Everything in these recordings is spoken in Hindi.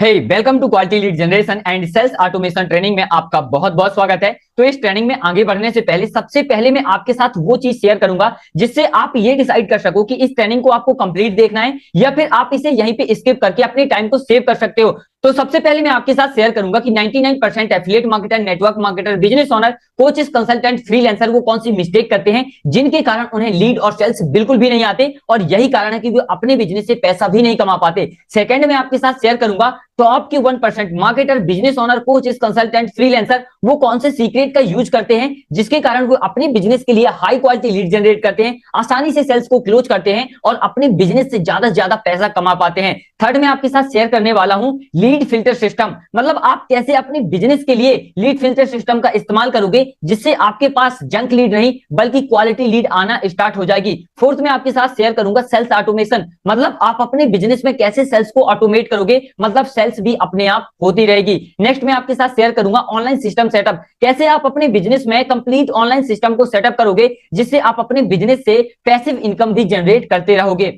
Hey welcome to quality lead generation and sales automation training में आपका बहुत बहुत स्वागत है। तो इस ट्रेनिंग में आगे बढ़ने से पहले सबसे पहले मैं आपके साथ वो चीज शेयर करूंगा जिससे आप ये डिसाइड कर सको कि इस ट्रेनिंग को आपको कंप्लीट देखना है या फिर आप इसे यहीं पे स्किप करके अपने टाइम को सेव कर सकते हो। तो सबसे पहले मैं आपके साथ शेयर करूंगा कि 99% affiliate marketer, network marketer, business owner, coaches, consultant, freelancer वो कौन सी मिस्टेक करते हैं जिनके कारण उन्हें लीड और सेल्स बिल्कुल भी नहीं आते और यही कारण है कि वो अपने बिजनेस से पैसा भी नहीं कमा पाते। सेकंड में आपके साथ शेयर करूंगा टॉप के 1% marketer, business owner, coaches, consultant, freelancer वो कौन से सीक्रेट का यूज करते हैं जिसके कारण वो अपने बिजनेस के लिए हाई क्वालिटी लीड जनरेट करते हैं, आसानी से सेल्स को क्लोज करते हैं और अपने बिजनेस से ज्यादा से ज्यादा पैसा कमा पाते हैं। थर्ड में आपके साथ शेयर करने वाला हूं लीड फिल्टर सिस्टम, मतलब आप कैसे अपने बिजनेस के लिए लीड फिल्टर सिस्टम का इस्तेमाल करोगे जिससे आपके पास जंक लीड नहीं बल्कि क्वालिटी लीड आना स्टार्ट हो जाएगी। फोर्थ में आपके साथ शेयर करूंगा सेल्स ऑटोमेशन, मतलब आप अपने बिजनेस में कैसे सेल्स को ऑटोमेट करोगे, मतलब सेल्स भी अपने आप होती रहेगी। नेक्स्ट में आपके साथ शेयर करूंगा ऑनलाइन सिस्टम सेटअप, कैसे आप अपने बिजनेस में कंप्लीट ऑनलाइन सिस्टम को सेटअप करोगे जिससे आप अपने बिजनेस से पैसिव इनकम भी जनरेट करते रहोगे।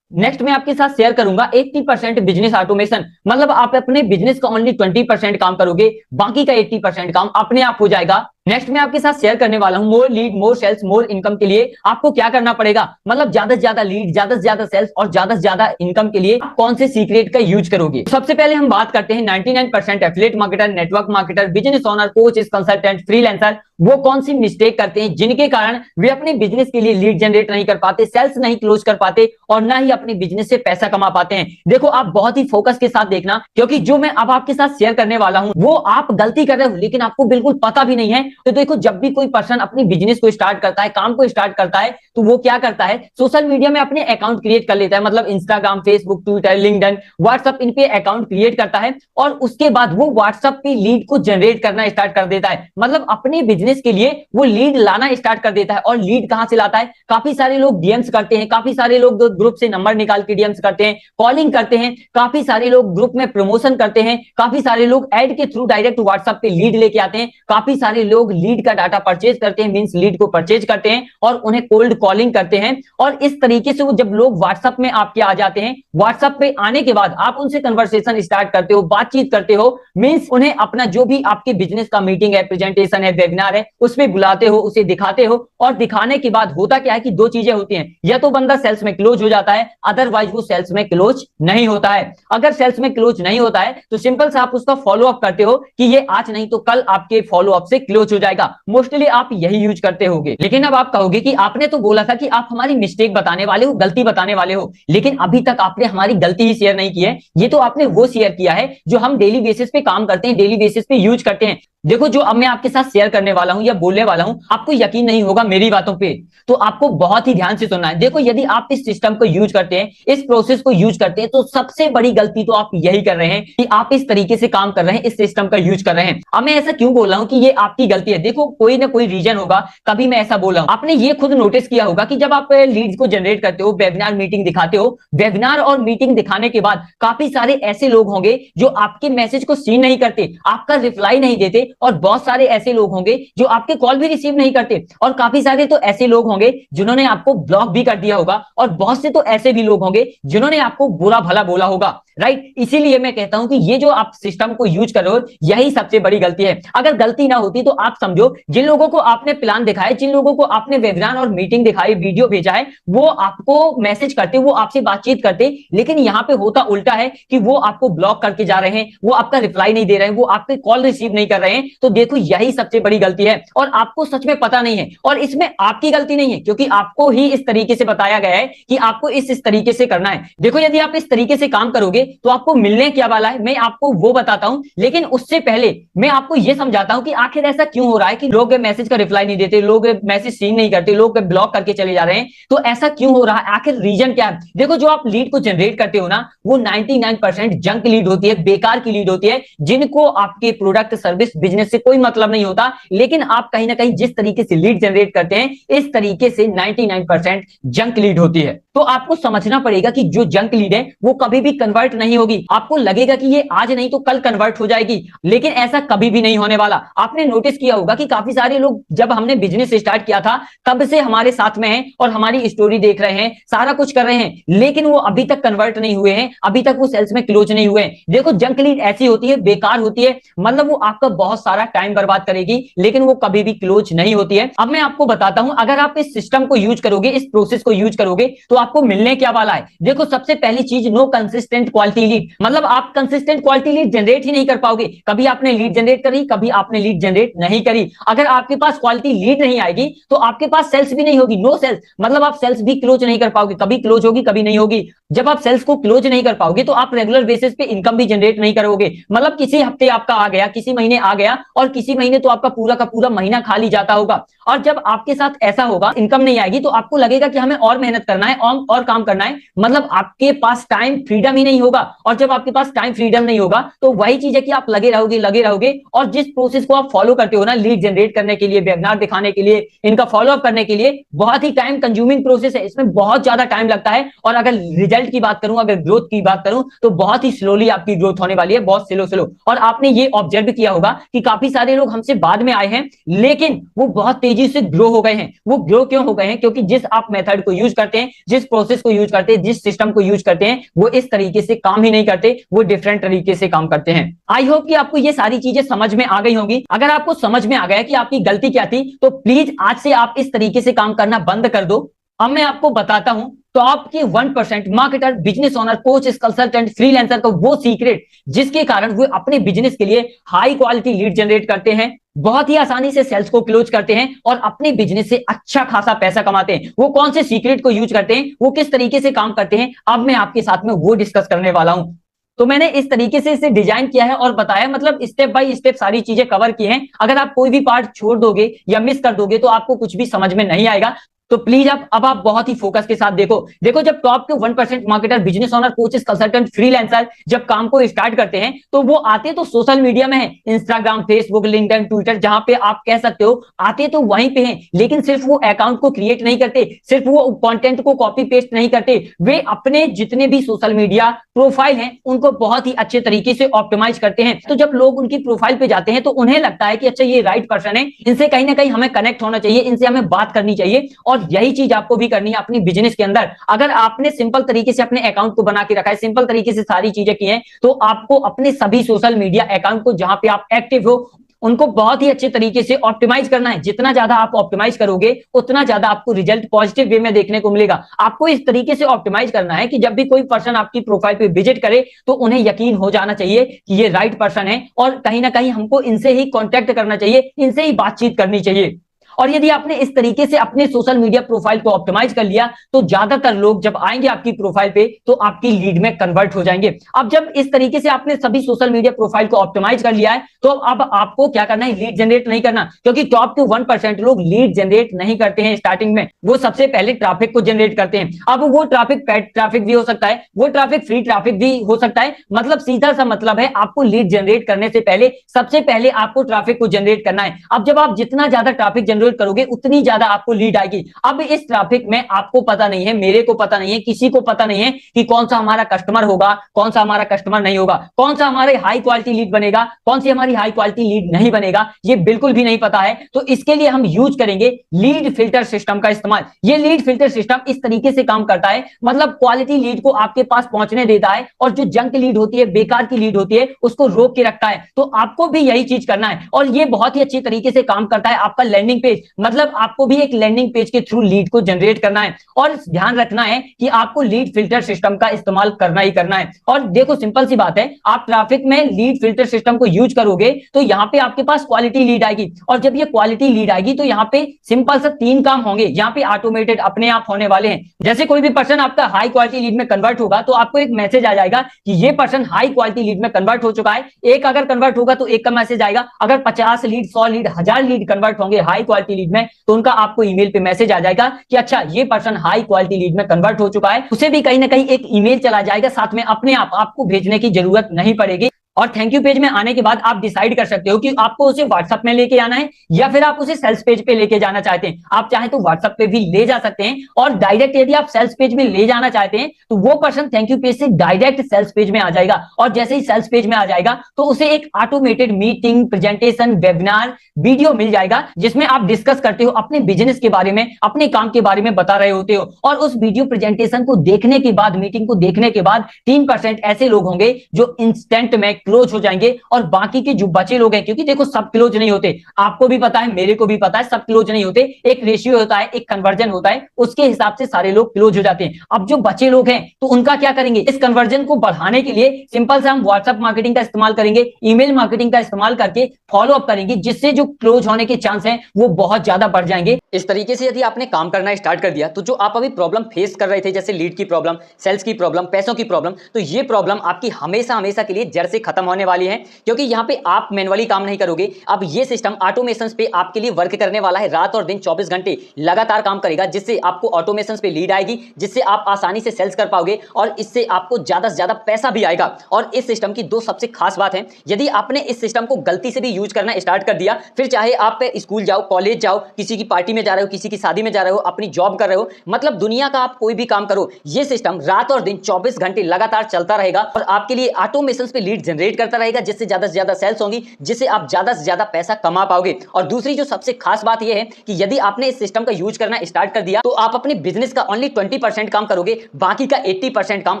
नेक्स्ट में आपके साथ शेयर करूंगा 80% बिजनेस ऑटोमेशन, मतलब आप अपने बिजनेस का ओनली 20% काम करोगे, बाकी का 80% काम अपने आप हो जाएगा। नेक्स्ट में आपके साथ शेयर करने वाला हूं मोर लीड, मोर सेल्स, मोर इनकम के लिए आपको क्या करना पड़ेगा, मतलब ज्यादा से ज्यादा लीड, ज्यादा से ज्यादा सेल्स और ज्यादा से ज्यादा इनकम के लिए आप कौन से सीक्रेट का यूज करोगे। सबसे पहले हम बात करते हैं 99% affiliate marketer, network marketer, business owner, coaches, consultant, freelancer वो कौन सी मिस्टेक करते हैं जिनके कारण वे अपने बिजनेस के लिए लीड जनरेट नहीं कर पाते, सेल्स नहीं क्लोज कर पाते और ना ही अपने बिजनेस से पैसा कमा पाते हैं। देखो आप बहुत ही फोकस के साथ देखना, क्योंकि जो मैं अब आपके साथ शेयर करने वाला हूं वो आप गलती कर रहे हो लेकिन आपको बिल्कुल पता भी नहीं है। तो देखो जब भी कोई पर्सन अपनी बिजनेस को स्टार्ट करता है, काम को स्टार्ट करता है, तो वो क्या करता है, सोशल मीडिया में अपने अकाउंट क्रिएट कर लेता है, मतलब Instagram, Facebook, Twitter, LinkedIn, WhatsApp, इन पे अकाउंट क्रिएट करता है और उसके बाद वो व्हाट्सएप पे लीड को जनरेट करना स्टार्ट कर देता है, मतलब अपने बिजनेस के लिए वो लीड लाना स्टार्ट कर देता है। और लीड कहां से लाता है, काफी सारे लोग डीएम्स करते हैं, काफी सारे लोग ग्रुप से नंबर निकाल के डीएम्स करते हैं, कॉलिंग करते हैं, काफी सारे लोग ग्रुप में प्रमोशन करते हैं, काफी सारे लोग ऐड के थ्रू डायरेक्ट व्हाट्सएप पे लीड लेके आते हैं, काफी सारे लोग लीड का डाटा परचेज करते हैं, मींस लीड को परचेज करते हैं और उन्हें कोल्ड कॉलिंग करते हैं। और इस तरीके से वो जब लोग व्हाट्सएप में आपके आ जाते हैं, व्हाट्सएप पे आने के बाद आप उनसे कन्वर्सेशन स्टार्ट करते हो, बातचीत करते हो, मींस उन्हें अपना जो भी आपके बिजनेस का मीटिंग है, प्रेजेंटेशन है, वेबिनार है, उसमें बुलाते हो, उसे दिखाते हो और दिखाने के बाद होता क्या है कि दो चीजें होती हैं, या तो बंदा सेल्स में क्लोज हो जाता है, अदरवाइज वो सेल्स में क्लोज नहीं होता है। अगर सेल्स में क्लोज नहीं होता है तो सिंपल से आप उसका फॉलो अप करते हो कि ये आज नहीं तो कल आपके फॉलो अप से क्लोज हो जाएगा, मोस्टली आप यही यूज करते होगे। लेकिन अब आप कहोगे कि आपने तो बोला था कि आप हमारी मिस्टेक बताने वाले हो, गलती बताने वाले हो, लेकिन अभी तक आपने हमारी गलती ही शेयर नहीं की है। ये तो आपने वो शेयर किया है जो हम डेली बेसिस पे काम करते हैं, डेली बेसिस पे यूज करते हैं। देखो जो अब मैं आपके साथ शेयर करने वाला हूं या बोलने वाला हूं, आपको यकीन नहीं होगा मेरी बातों पे, तो आपको बहुत ही ध्यान से सुनना है। देखो यदि आप इस सिस्टम को यूज करते हैं, इस प्रोसेस को यूज करते हैं, तो सबसे बड़ी गलती तो आप यही कर रहे हैं कि आप इस तरीके से काम कर रहे हैं, इस सिस्टम का यूज कर रहे हैं। अब मैं ऐसा क्यों बोल रहा हूं कि ये आपकी गलती है, देखो कोई ना कोई रीजन होगा कभी मैं ऐसा बोल रहा हूं। आपने ये खुद नोटिस किया होगा कि जब आप लीड्स को जनरेट करते हो, वेबिनार मीटिंग दिखाते हो, वेबिनार और मीटिंग दिखाने के बाद काफी सारे ऐसे लोग होंगे जो आपके मैसेज को सीन नहीं करते, आपका रिप्लाई नहीं देते, और बहुत सारे ऐसे लोग होंगे जो आपके कॉल भी रिसीव नहीं करते, और काफी सारे तो ऐसे लोग होंगे जिन्होंने आपको ब्लॉक भी कर दिया होगा, और बहुत से तो ऐसे भी लोग होंगे जिन्होंने आपको बुरा भला बोला होगा, राइट। इसीलिए मैं कहता हूं कि ये जो आप सिस्टम को यूज कर रहे हो यही सबसे बड़ी गलती है। अगर गलती ना होती तो आप समझो जिन लोगों को आपने प्लान दिखाया, जिन लोगों को आपने वेबिनार और मीटिंग दिखाई, वीडियो भेजा है, वो आपको मैसेज करते, वो आपसे बातचीत करते, लेकिन यहां पे होता उल्टा है कि वो आपको ब्लॉक करके जा रहे हैं, वो आपका रिप्लाई नहीं दे रहे हैं, वो आपके कॉल रिसीव नहीं कर रहे हैं। तो देखो यही सबसे बड़ी गलती है और आपको सच में पता नहीं है, और इसमें आपकी गलती नहीं है क्योंकि आपको ही इस तरीके से बताया गया है कि आपको इस तरीके से करना है। देखो यदि आप इस तरीके से काम करोगे तो आपको मिलने क्या वाला है मैं आपको वो बताता हूं, लेकिन उससे पहले मैं आपको यह समझाता हूं कि आखिर ऐसा क्यों हो रहा है कि लोग मैसेज का रिप्लाई नहीं देते, लोग मैसेज सीन नहीं करते, लोग ब्लॉक करके चले जा रहे हैं। तो ऐसा क्यों हो रहा है, आखिर रीजन क्या है। देखो जो आप लीड को जनरेट करते हो ना, वो 99% जंक लीड होती है, बेकार की लीड होती है, जिनको आपके प्रोडक्ट, सर्विस, बिजनेस से कोई मतलब नहीं होता। लेकिन आप कहीं ना कहीं जिस तरीके से लीड जनरेट करते हैं, इस तरीके से 99% जंक लीड होती है। तो आपको समझना पड़ेगा कि जो जंक लीड है वो कभी भी कन्वर्ट नहीं होगी। आपको लगेगा कि ये आज नहीं तो कल कन्वर्ट हो जाएगी, लेकिन ऐसा कभी भी नहीं होने वाला। आपने नोटिस किया होगा कि काफी सारे लोग जब हमने बिजनेस स्टार्ट किया था तब से हमारे साथ में हैं और हमारी स्टोरी देख रहे हैं, सारा कुछ कर रहे हैं, लेकिन वो अभी तक कन्वर्ट नहीं हुए हैं, अभी तक वो सेल्स में क्लोज नहीं हुए हैं। देखो जंक लीड ऐसी होती है, बेकार होती है, मतलब वो आपका बहुत सारा टाइम बर्बाद करेगी, लेकिन वो कभी भी क्लोज नहीं होती है। अब मैं आपको बताता हूं, अगर आप इस सिस्टम को यूज करोगे, इस प्रोसेस को यूज करोगे, तो आपको मिलने क्या वाला है। देखो सबसे पहली चीज, नो कंसिस्टेंट क्वालिटी लीड, मतलब आप कंसिस्टेंट क्वालिटी लीड जनरेट ही नहीं कर पाओगे। कभी आपने लीड जनरेट करी, कभी आपने लीड जनरेट नहीं करी। अगर आपके पास क्वालिटी लीड नहीं आएगी तो आपके पास सेल्स भी नहीं होगी, नो सेल्स, मतलब आप सेल्स भी क्लोज नहीं कर पाओगे, कभी क्लोज होगी कभी नहीं होगी। जब आप सेल्स को क्लोज नहीं कर पाओगे तो आप रेगुलर बेसिस पे इनकम भी जनरेट नहीं करोगे। मतलब किसी हफ्ते आपका आ गया, किसी महीने आ गया, और किसी महीने तो आपका पूरा का पूरा महीना खाली जाता होगा। और जब आपके साथ ऐसा होगा, इनकम नहीं आएगी, तो आपको लगेगा कि हमें और मेहनत करना है और काम करना है, मतलब आपके पास टाइम फ्रीडम ही नहीं होगा। और जब आपके पास टाइम फ्रीडम नहीं होगा तो वही चीज है कि आप लगे रहोगे, और जिस प्रोसेस को आप फॉलो करते हो ना, लीड जनरेट करने के लिए, वेबिनार दिखाने के लिए, इनका फॉलोअप करने के लिए, बहुत ही टाइम कंज्यूमिंग प्रोसेस है, इसमें बहुत ज्यादा टाइम लगता है। और अगर रिजल्ट की बात करूं, अगर ग्रोथ की बात करूं, तो बहुत ही स्लोली आपकी ग्रोथ होने वाली है, बहुत स्लो। और आपने ये ऑब्जर्व किया होगा कि काफी सारे लोग हमसे बाद में आए हैं, लेकिन वो बहुत तेजी से ग्रो हो गए हैं। वो ग्रो क्यों हो गए हैं? क्योंकि जिस आप मेथड को यूज करते हैं, जिस प्रोसेस को यूज करते हैं, जिस सिस्टम को यूज करते हैं, वो इस तरीके से काम ही नहीं करते, वो डिफरेंट तरीके से काम करते हैं। आई होप कि आपको ये सारी चीजें समझ में आ गई होंगी। अगर आपको समझ में आ गया कि आपकी गलती क्या थी, तो प्लीज आज से आप इस तरीके से काम करना बंद कर दो। अब मैं आपको बताता हूं टॉप के 1% marketer, business owner, coach, consultant, freelancer का वो सीक्रेट जिसके कारण वो अपने बिजनेस के लिए हाई क्वालिटी लीड जनरेट करते हैं, बहुत ही आसानी से सेल्स को क्लोज करते हैं और अपने बिजनेस से अच्छा खासा पैसा कमाते हैं। वो कौन से सीक्रेट को यूज करते हैं, वो किस तरीके से काम करते हैं, अब मैं आपके साथ में वो डिस्कस करने वाला हूं। तो मैंने इस तरीके से इसे डिजाइन किया है और बताया, मतलब स्टेप बाय स्टेप सारी चीजें कवर की हैं। अगर आप कोई भी पार्ट छोड़ दोगे या मिस कर दोगे तो आपको कुछ भी समझ में नहीं आएगा। तो प्लीज अब आप बहुत ही फोकस के साथ देखो जब टॉप के 1% marketer, business owner, coaches, consultant, freelancer जब काम को स्टार्ट करते हैं तो वो आते तो सोशल मीडिया में है, इंस्टाग्राम, फेसबुक, लिंक्डइन, ट्विटर, जहां पे आप कह सकते हो आते तो वहीं पे हैं, लेकिन सिर्फ वो अकाउंट को क्रिएट नहीं करते, सिर्फ वो कंटेंट को कॉपी पेस्ट नहीं करते, वे अपने जितने भी सोशल मीडिया प्रोफाइल हैं उनको बहुत ही अच्छे तरीके से ऑप्टिमाइज करते हैं। तो जब लोग उनकी प्रोफाइल पे जाते हैं तो उन्हें लगता है कि अच्छा ये राइट पर्सन है, इनसे कहीं ना कहीं हमें कनेक्ट होना चाहिए, इनसे हमें बात करनी चाहिए। और यही चीज आपको भी करनी है अपनी बिजनेस के अंदर। अगर आपने सिंपल तरीके से अपने अकाउंट को बना के रखा है, सिंपल तरीके से सारी चीजें की हैं, तो आपको अपने सभी सोशल मीडिया अकाउंट को जहां पे आप एक्टिव हो उनको बहुत ही अच्छे तरीके से ऑप्टिमाइज करना है। जितना ज्यादा आप ऑप्टिमाइज करोगे उतना ज्यादा आपको रिजल्ट पॉजिटिव वे में देखने को मिलेगा। आपको इस तरीके से ऑप्टिमाइज करना है कि जब भी कोई पर्सन आपकी प्रोफाइल पे विजिट करे तो उन्हें यकीन हो जाना चाहिए कि ये राइट पर्सन है और कहीं ना कहीं हमको इनसे ही कॉन्टेक्ट करना चाहिए, इनसे ही बातचीत करनी चाहिए। और यदि आपने इस तरीके से अपने सोशल मीडिया प्रोफाइल को ऑप्टिमाइज कर लिया तो ज्यादातर लोग जब आएंगे आपकी प्रोफाइल पे तो आपकी लीड में कन्वर्ट हो जाएंगे। अब जब इस तरीके से आपने सभी सोशल मीडिया प्रोफाइल को ऑप्टिमाइज कर लिया है तो अब आपको क्या करना है, लीड जनरेट नहीं करना, क्योंकि टॉप के 1% लोग लीड जनरेट नहीं करते हैं स्टार्टिंग में। वो सबसे पहले ट्रैफिक को जनरेट करते हैं। अब वो ट्रैफिक पेड ट्रैफिक भी हो सकता है, वो ट्रैफिक फ्री ट्रैफिक भी हो सकता है, मतलब सीधा सा मतलब है आपको लीड जनरेट करने से पहले सबसे पहले आपको ट्रैफिक को जनरेट करना है। अब जब आप जितना ज्यादा ट्रैफिक जनरेट करोगे उतनी ज्यादा आपको लीड आएगी। अब इस ट्रैफिक में आपको पता नहीं है, मेरे को पता नहीं है, किसी को पता नहीं है कि कौन सा हमारा कस्टमर होगा, कौन सा हमारा कस्टमर नहीं होगा, कौन सा हमारे हाई क्वालिटी लीड बनेगा, कौन सी हमारी हाई क्वालिटी लीड नहीं बनेगा, ये बिल्कुल भी नहीं पता है। तो इसके लिए हम यूज करेंगे लीड फिल्टर सिस्टम का इस्तेमाल। ये लीड फिल्टर सिस्टम इस तरीके से काम करता है, मतलब क्वालिटी लीड को आपके पास पहुंचने देता है और जो जंक लीड होती है, बेकार की लीड होती है, उसको रोक के रखता है। तो आपको भी यही चीज करना है और ये बहुत ही अच्छी तरीके से काम करता है आपका लैंडिंग पेज, मतलब आपको भी एक लैंडिंग पेज के थ्रू लीड को जनरेट करना है और ध्यान रखना है कि आपको लीड फिल्टर सिस्टम का इस्तेमाल करना ही करना है। और देखो सिंपल सी बात है, आप ट्रैफिक में लीड फिल्टर सिस्टम को यूज करोगे तो यहां पे आपके पास क्वालिटी लीड आएगी और जब ये क्वालिटी लीड आएगी तो यहाँ पे सिंपल सा 3 काम होंगे, यहाँ पे ऑटोमेटेड अपने आप होने वाले हैं। जैसे कोई भी पर्सन आपका हाई क्वालिटी लीड में कन्वर्ट होगा तो आपको एक मैसेज आ जाएगा कि ये पर्सन हाई क्वालिटी लीड में कन्वर्ट हो चुका है। एक अगर कन्वर्ट होगा तो एक का मैसेज आएगा, अगर 50 लीड, 100 लीड, 1000 लीड कन्वर्ट होंगे हाई क्वालिटी लीड में तो उनका आपको ईमेल पे मैसेज आ जाएगा कि अच्छा ये पर्सन हाई क्वालिटी लीड में कन्वर्ट हो चुका है। उसे भी कहीं ना कहीं एक ईमेल चला जाएगा साथ में, अपने आप आपको भेजने की जरूरत नहीं पड़ेगी। और थैंक यू पेज में आने के बाद आप डिसाइड कर सकते हो कि आपको उसे व्हाट्सएप में लेके आना है या फिर आप उसे सेल्स पेज पे लेके जाना चाहते हैं। आप चाहे तो व्हाट्सएप पे भी ले जा सकते हैं और डायरेक्ट यदि आप सेल्स पेज में ले जाना चाहते हैं तो वो पर्सन थैंक यू पेज से डायरेक्ट सेल्स पेज में आ जाएगा और जैसे ही सेल्स पेज में आ जाएगा तो उसे एक automated meeting, presentation, webinar, video मिल जाएगा जिसमें आप डिस्कस करते हो अपने बिजनेस के बारे में, अपने काम के बारे में बता रहे होते हो। और उस वीडियो प्रेजेंटेशन को देखने के बाद, मीटिंग को देखने के बाद 3% ऐसे लोग होंगे जो इंस्टेंट में क्लोज हो जाएंगे और बाकी के जो बचे लोग हैं, क्योंकि देखो सब क्लोज नहीं होते, आपको भी पता है, मेरे को भी पता है, सब क्लोज नहीं होते, एक रेशियो होता है, एक कन्वर्जन होता है, उसके हिसाब से सारे लोग क्लोज हो जाते हैं। अब जो बचे लोग हैं तो उनका क्या करेंगे, इस कन्वर्जन को बढ़ाने के लिए सिंपल से हम व्हाट्सएप मार्केटिंग का इस्तेमाल करेंगे, ईमेल मार्केटिंग का इस्तेमाल करके फॉलो अप करेंगे, जिससे जो क्लोज होने के चांस हैं वो बहुत ज्यादा बढ़ जाएंगे। इस तरीके से यदि आपने काम करना स्टार्ट कर दिया तो जो आप अभी प्रॉब्लम फेस कर रहे थे, जैसे लीड की प्रॉब्लम, सेल्स की प्रॉब्लम, पैसों की प्रॉब्लम, तो ये प्रॉब्लम आपकी हमेशा हमेशा के लिए जड़ से खत्म होने वाली है, क्योंकि यहाँ पे आप मैनुअली काम नहीं करोगे। अब ये सिस्टम ऑटोमेशन पे आपके लिए वर्क करने वाला है, रात और दिन 24 घंटे लगातार काम करेगा, जिससे आपको ऑटोमेशन पे लीड आएगी, जिससे आप आसानी से सेल्स कर पाओगे और इससे आपको ज्यादा से ज्यादा पैसा भी आएगा। और इस सिस्टम की दो सबसे खास बात है, यदि आपने इस सिस्टम को गलती से भी यूज करना स्टार्ट कर दिया, फिर चाहे आप स्कूल जाओ, कॉलेज जाओ, किसी की पार्टी में जा रहे हो, किसी की शादी में जा रहे हो, अपनी जॉब कर रहे हो, मतलब दुनिया का आप कोई भी काम करो, ये सिस्टम रात और दिन 24 घंटे लगातार चलता रहेगा और आपके लिए ऑटोमेशन पे लीड जनरेट करता रहेगा, जिससे ज्यादा से ज्यादा सेल्स होंगी, जिससे आप ज्यादा से ज्यादा पैसा कमा पाओगे। और दूसरी जो सबसे खास बात यह है कि यदि आपने इस सिस्टम का यूज करना स्टार्ट कर दिया तो आप अपने बिजनेस का ओनली 20% काम करोगे, बाकी का 80% काम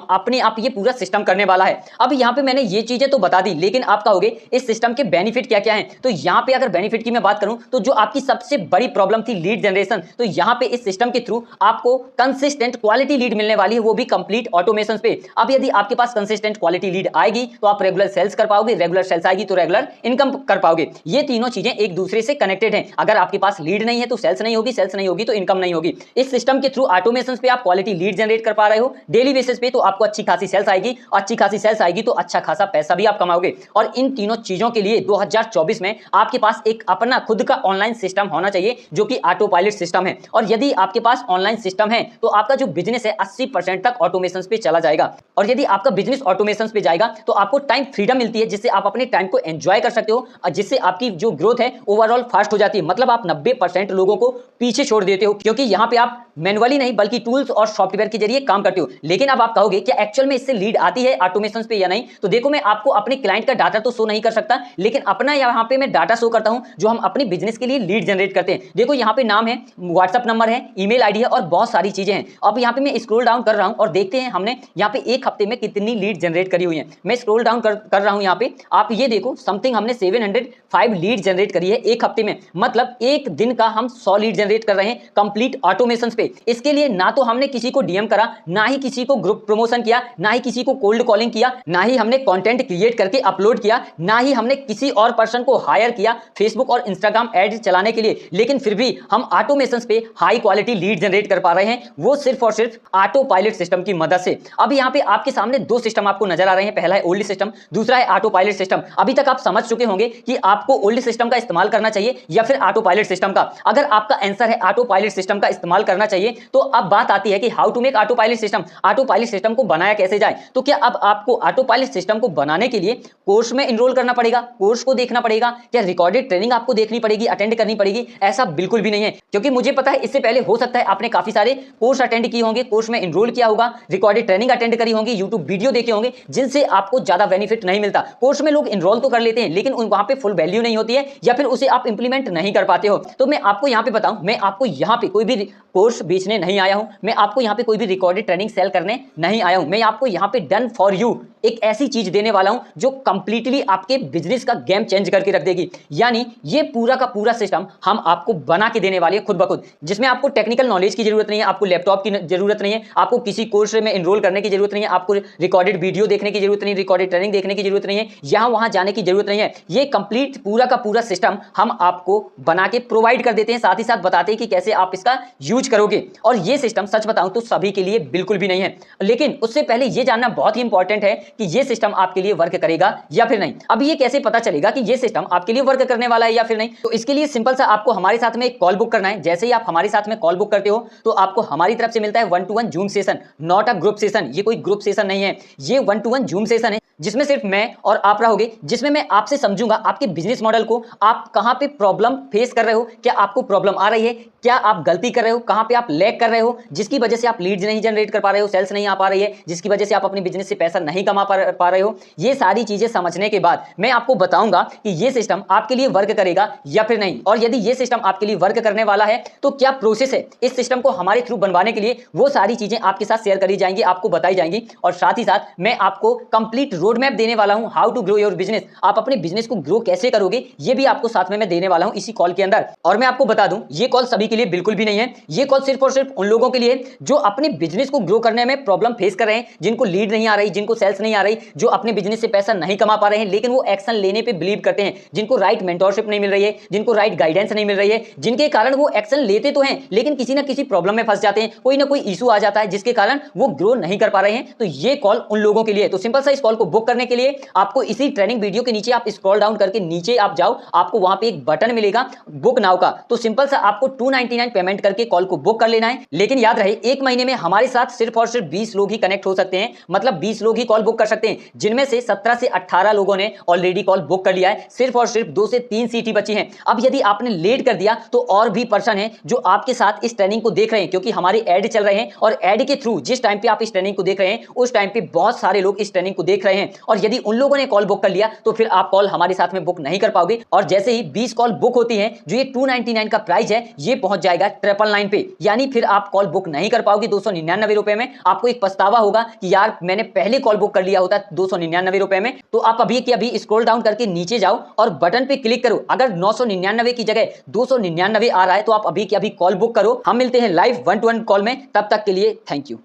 अपने आप ये पूरा सिस्टम करने वाला है। अब यहाँ पे मैंने ये चीजें तो बता दी, लेकिन आप कहोगे इस सिस्टम के बेनिफिट क्या क्या हैं? तो यहाँ पे अगर बेनिफिट की मैं बात करूं तो जो आपकी सबसे बड़ी प्रॉब्लम थी लीड जनरेशन, तो यहाँ पे इस सिस्टम के थ्रू आपको कंसिस्टेंट क्वालिटी लीड मिलने वाली है, वो भी कंप्लीट ऑटोमेशन पे। अब यदि आपके पास कंसिस्टेंट क्वालिटी लीड आएगी तो आप रेगुलर सेल्स कर पाओगे, रेगुलर सेल्स आएगी तो रेगुलर इनकम कर पाओगे। ये तीनों चीजें एक दूसरे से कनेक्टेड हैं। अगर आपके पास लीड नहीं है तो सेल्स नहीं होगी, सेल्स नहीं होगी तो इनकम नहीं होगी। इस सिस्टम के थ्रू ऑटोमेशन पे आप क्वालिटी लीड जनरेट कर पा रहे हो डेली बेसिस पे, तो आपको अच्छी खासी सेल्स आएगी, अच्छी खासी सेल्स आएगी तो अच्छा खासा पैसा भी आप कमाओगे। और इन तीनों चीजों के लिए 2024 में आपके पास एक अपना खुद का ऑनलाइन सिस्टम होना चाहिए, जो कि ऑटो पायलट सिस्टम है। और यदि आपके पास ऑनलाइन सिस्टम है तो आपका जो बिजनेस है 80% तक ऑटोमेशन पे चला जाएगा। और यदि आपका बिजनेस ऑटोमेशन पे जाएगा तो आपको टाइम फ्रीडम मिलती है, जिससे आप अपने टाइम को एंजॉय कर सकते हो और जिससे आपकी जो ग्रोथ है ओवरऑल फास्ट हो जाती है। मतलब आप 90% लोगों को पीछे छोड़ देते हो, क्योंकि यहां पे आप मैनुअली नहीं बल्कि टूल्स और सॉफ्टवेयर के जरिए काम करते हो। लेकिन अब आप कहोगे क्या एक्चुअल में इससे लीड आती है ऑटोमेशन पे या नहीं? तो देखो, मैं आपको अपने क्लाइंट का डाटा तो शो नहीं कर सकता, लेकिन अपना यहां पे मैं डाटा शो करता हूं जो हम अपने बिजनेस के लिए लीड जनरेट करते हैं। देखो, यहां पे नाम है, व्हाट्सएप नंबर है, ईमेल आईडी है और बहुत सारी चीजें हैं। अब यहां पे मैं स्क्रॉल डाउन कर रहा हूं और देखते हैं हमने यहां पे एक हफ्ते में कितनी लीड जनरेट करी हुई है। मैं स्क्रॉल डाउन कर रहा हूं, यहां पे आप ये देखो, समथिंग हमने 705 लीड जनरेट करी है एक हफ्ते में। मतलब एक दिन का हम 100 लीड जनरेट कर रहे हैं कंप्लीट ऑटोमेशन पे। इसके लिए ना तो हमने किसी को डीएम करा, ना ही किसी को ग्रुप प्रमोशन किया, ना ही किसी को कोल्ड कॉलिंग किया, ना ही हमने कंटेंट क्रिएट करके अपलोड किया, ना ही हमने किसी और पर्सन को हायर किया फेसबुक और इंस्टाग्राम एड चलाने के लिए। लेकिन फिर भी हम ऑटोमेशन पे हाई क्वालिटी लीड जनरेट कर पा रहे हैं, वो सिर्फ और सिर्फ ऑटो पायलट सिस्टम की मदद से। अब यहाँ पे आपके सामने दो सिस्टम आपको नजर आ रहे हैं, पहला है ओल्ड सिस्टम, दूसरा है ऑटो पायलट सिस्टम। अभी तक आप समझ चुके होंगे कि आपको ओल्ड सिस्टम का इस्तेमाल करना चाहिए या फिर ऑटो पायलट सिस्टम का। अगर आपका आंसर है ऑटो पायलट सिस्टम का इस्तेमाल करना चाहिए, तो अब बात आती है कि how to make autopilot system. Autopilot system को बनाया कैसे जाए? तो क्या अब आपको ऑटो पायलट सिस्टम को बनाने के लिए कोर्स में इनरोल करना पड़ेगा, कोर्स को देखना पड़ेगा, या रिकॉर्डेड ट्रेनिंग आपको देखनी पड़ेगी, अटेंड करनी पड़ेगी? ऐसा बिल्कुल भी नहीं है, क्योंकि मुझे पता है इससे पहले हो सकता है आपने काफी सारे कोर्स अटेंड किए होंगे, कोर्स में इनरोल किया होगा, रिकॉर्डेड ट्रेनिंग अटेंड करी होंगी, यूट्यूब वीडियो देखे होंगे, जिनसे आपको ज्यादा बेनिफिट नहीं मिलता। कोर्स में लोग इनरोल तो कर लेते हैं, लेकिन वहां पे फुल वैल्यू नहीं होती है, या फिर उसे आप इंप्लीमेंट नहीं कर पाते हो। तो मैं आपको यहाँ पे बताऊं, मैं आपको यहाँ पे कोई भी कोर्स बेचने नहीं आया हूं, मैं आपको यहाँ पे कोई भी रिकॉर्डेड ट्रेनिंग सेल करने नहीं आया हूं। मैं आपको यहाँ पे डन फॉर यू एक ऐसी चीज देने वाला हूं जो कंप्लीटली आपके बिजनेस का गेम चेंज करके रख देगी। यानी ये पूरा का पूरा सिस्टम हम आपको बना के देने वाले हैं खुद ब खुद, जिसमें आपको टेक्निकल नॉलेज की जरूरत नहीं है, आपको लैपटॉप की जरूरत नहीं है, आपको किसी कोर्स में इनरोल करने की जरूरत नहीं है, आपको रिकॉर्डेड वीडियो देखने की जरूरत नहीं, रिकॉर्डेड ट्रेनिंग देखने की जरूरत नहीं है, यहां वहां जाने की जरूरत नहीं है। ये कंप्लीट पूरा का पूरा सिस्टम हम आपको बना के प्रोवाइड कर देते हैं, साथ ही साथ बताते हैं कि कैसे आप इसका यूज करोगे। और ये सिस्टम सच बताऊं तो सभी के लिए बिल्कुल भी नहीं है, लेकिन उससे पहले ये जानना बहुत ही इंपॉर्टेंट है कि ये सिस्टम आपके लिए वर्क करेगा या फिर नहीं। अब ये कैसे पता चलेगा कि ये सिस्टम आपके लिए वर्क करने वाला है या फिर नहीं? तो इसके लिए सिंपल सा आपको हमारे साथ में एक कॉल बुक करना है। जैसे ही आप हमारे साथ में कॉल बुक करते हो तो आपको हमारी तरफ से मिलता है 1-to-1 zoom session, not a group session. ये कोई ग्रुप सेशन नहीं है, ये 1-to-1 जूम सेशन है, जिसमें सिर्फ सिर्फ मैं और आप रहोगे, जिसमें मैं आपसे समझूंगा आपके बिजनेस मॉडल को, आप कहां पे प्रॉब्लम फेस कर रहे हो, क्या आपको प्रॉब्लम आ रही है, क्या आप गलती कर रहे हो, कहां पे आप लैग कर रहे हो, जिसकी वजह से आप लीड्स नहीं जनरेट कर पा रहे हो, सेल्स नहीं आ पा रही है, जिसकी वजह से आप अपने बिजनेस से पैसा नहीं कमा पा रहे हो। ये सारी चीजें समझने के बाद मैं आपको बताऊंगा कि ये सिस्टम आपके लिए वर्क करेगा या फिर नहीं, और यदि ये सिस्टम आपके लिए वर्क करने वाला है तो क्या प्रोसेस है इस सिस्टम को हमारे थ्रू बनवाने के लिए, वो सारी चीजें आपके साथ शेयर करी जाएंगी, आपको बताई जाएंगी। और साथ ही साथ मैं आपको कंप्लीट रोड मैप देने वाला हूं, how to grow your business, आप अपने बिजनेस को ग्रो कैसे करोगे ये भी आपको साथ में मैं देने वाला हूं इसी कॉल के अंदर। और मैं आपको बता दूं ये कॉल सभी के लिए बिल्कुल भी नहीं है, ये कॉल सिर्फ और सिर्फ उन लोगों के लिए जो अपने बिजनेस को ग्रो करने में प्रॉब्लम फेस कर रहे हैं, जिनको लीड नहीं आ रही, जिनको सेल्स नहीं आ रही, जो अपने बिजनेस से पैसा नहीं कमा पा रहे हैं लेकिन वो एक्शन लेने पे बिलीव करते हैं, जिनको राइट मेंटोरशिप नहीं मिल रही है, जिनको राइट गाइडेंस नहीं मिल रही है, जिनके कारण वो एक्शन लेते तो हैं लेकिन किसी ना किसी प्रॉब्लम में फंस जाते हैं, कोई ना कोई इशू आ जाता है जिसके कारण वो ग्रो नहीं कर पा रहे हैं। तो ये कॉल उन लोगों के लिए। तो सिंपल सा इस कॉल को बुक करने के लिए आपको इसी ट्रेनिंग वीडियो के नीचे आप स्क्रॉल डाउन करके नीचे आप जाओ, आपको वहां पे एक बटन मिलेगा बुक नाउ का, तो सिंपल सा आपको 299 पेमेंट करके कॉल को बुक कर लेना है। लेकिन याद रहे एक महीने में हमारे साथ सिर्फ और सिर्फ 20 लोग ही कनेक्ट हो सकते हैं, मतलब 20 लोग ही कॉल बुक कर सकते हैं, जिनमें से 17 से 18 लोगों ने ऑलरेडी कॉल बुक कर लिया है, सिर्फ और सिर्फ 2 से 3 सीट ही बची हैं। अब यदि आपने लेट कर दिया तो और भी पर्सन है जो आपके साथ इस ट्रेनिंग को देख रहे हैं, क्योंकि हमारे ऐड चल रहे हैं और ऐड के थ्रू जिस टाइम पे आप इस ट्रेनिंग को देख रहे हैं उस टाइम पे बहुत सारे लोग इस ट्रेनिंग को देख रहे हैं, और यदि उन लोगों ने कॉल बुक कर लिया तो फिर आप कॉल हमारे साथ में बुक नहीं कर पाओगे। और जैसे ही 20 कॉल बुक होती है, जो ये 299 का प्राइस है ये पहुंच जाएगा 999 पे, यानी फिर आप कॉल बुक नहीं कर पाओगे 299 रुपए में। आपको एक पछतावा होगा कि यार मैंने पहले कॉल बुक कर लिया होता 299 रुपए में। तो आप अभी के अभी स्क्रॉल डाउन करके नीचे जाओ और बटन पे क्लिक करो, अगर 999 की जगह 299 आ रहा है तो आप अभी के अभी कॉल बुक करो। हम मिलते हैं लाइव 1-to-1 कॉल में, तब तक के लिए थैंक यू।